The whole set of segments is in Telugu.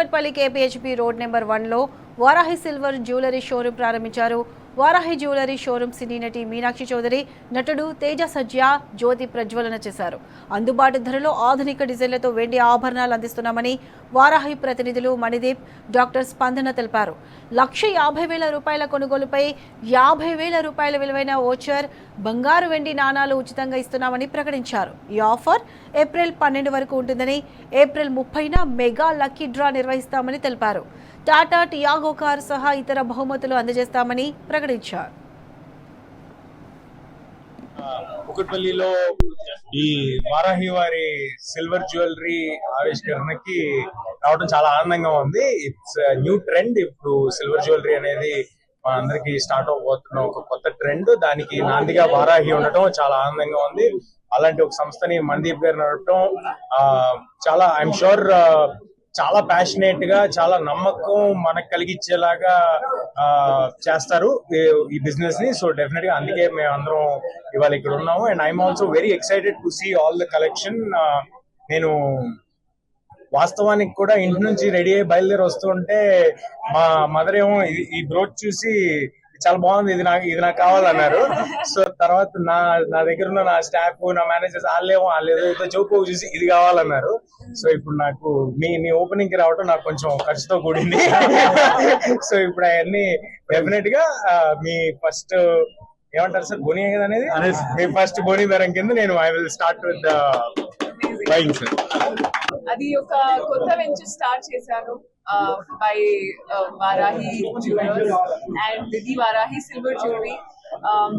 కూకట్పల్లి KPHP రోడ్ నెంబర్ 1లో వారాహి సిల్వర్ జ్యువెలరీ షోరూం ప్రారంభించారు. వారాహి జ్యువెలరీ షోరూం సినీ నటి మీనాక్షి చౌదరి, నటుడు తేజ సజ్జా జ్యోతి ప్రజ్వలన చేశారు. అందుబాటు ధరలో ఆధునిక డిజైన్లతో వెండి ఆభరణాలు అందిస్తున్నామని వారాహి ప్రతినిధులు మణిదీప్, డాక్టర్ స్పందన తెలిపారు. 1,50,000 రూపాయల కొనుగోలుపై 50,000 రూపాయల విలువైన ఓచర్, బంగారు వెండి నాణాలు ఉచితంగా ఇస్తున్నామని ప్రకటించారు. ఈ ఆఫర్ ఏప్రిల్ 12 వరకు ఉంటుందని, ఏప్రిల్ 30న మెగా లక్కీ డ్రా నిర్వహిస్తామని తెలిపారు. టాటా టియాగో కారు సహా ఇతర బహుమతులు అందజేస్తామని ప్రకటించారు. కుకట్పల్లిలో ఈ వారాహి వారి సిల్వర్ జ్యువెలరీ ఆవిష్కరణకి రావడం చాలా ఆనందంగా ఉంది. It's new trend. ఇప్పుడు సిల్వర్ జ్యువెలరీ అనేది మన అందరికి స్టార్ట్ అవబోతున్న ఒక కొత్త ట్రెండ్. దానికి నాందిగా వారాహి ఉండటం చాలా ఆనందంగా ఉంది. అలాంటి ఒక సంస్థని మణిదీప్ గారు నడపడం చాలా ఐఎమ్ షూర్ చాలా ప్యాషనేట్ గా, చాలా నమ్మకం మనకు కలిగించేలాగా చేస్తారు ఈ బిజినెస్ ని. సో డెఫినెట్ గా అందుకే మేము అందరం ఇవాళ ఇక్కడ ఉన్నాము. And I'm also very excited to see all the collection. నేను వాస్తవానికి కూడా ఇంటి నుంచి రెడీ అయ్యి బయలుదేరి వస్తుంటే మా మదర్ ఏమో ఈ బ్రోచ్ చూసి చాలా బాగుంది, ఇది నాకు కావాలన్నారు. సో తర్వాత నా దగ్గర ఉన్న నా స్టాఫ్, నా మేనేజర్స్ వాళ్ళేదో చౌక చూసి ఇది కావాలన్నారు. సో ఇప్పుడు నాకు మీ ఓపెనింగ్ కి రావడం నాకు కొంచెం ఖర్చుతో కూడింది. సో ఇప్పుడు అవన్నీ డెఫినెట్ గా మీ ఫస్ట్ ఏమంటారు సార్, బోని అనేది మీ ఫస్ట్ బోని ధరం కింద నేను I will start with buying sir. అది ఒక కొత్త వెంచర్ స్టార్ట్ చేశాను by Varahi Jewelers and the Varahi Silver Jewelry.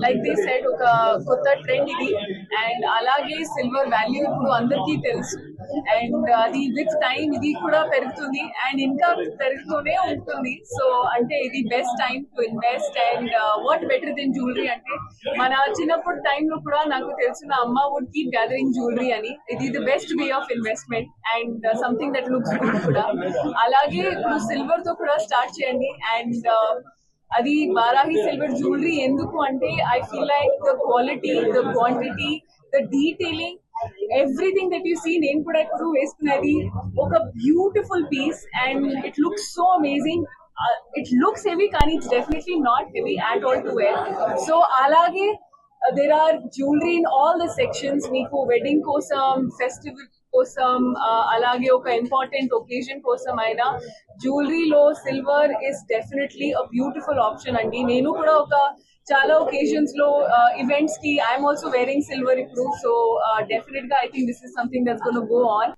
Like they said, oka kotta trend idi and alage silver value ippudu andarki telusu and adi with time idi kuda perugutundi and inka perugutune untundi. So ante idi best time to invest and what better than jewelry ante mana chinappudu time lo kuda naku telusina amma would keep gathering jewelry ani. Idi the best way of investment and something that looks good kuda. Alage ippudu silver tho kuda start cheyandi and అది వారాహి సిల్వర్ జ్యువెలరీ ఎందుకు అంటే I feel like the quality, the quantity, the detailing, everything that you see. నేను కూడా ఇప్పుడు వేసుకున్నది ఒక beautiful piece and it looks so amazing. It looks heavy కానీ it's definitely not heavy at all to wear. So అలాగే there are jewellery in all the sections. మీకు వెడ్డింగ్ కోసం, ఫెస్టివల్ కోసం, అలాగే ఒక ఇంపార్టెంట్ ఒకేజన్ కోసం అయినా జ్యువెలరీలో silver is definitely a beautiful option అండి. నేను కూడా ఒక చాలా ఒకేజన్స్ లో ఈవెంట్స్ కి ఐఎమ్ ఆల్సో వేరింగ్ సిల్వర్ ఇప్పుడు. సో డెఫినెట్ గా I think this is something that's gonna go on.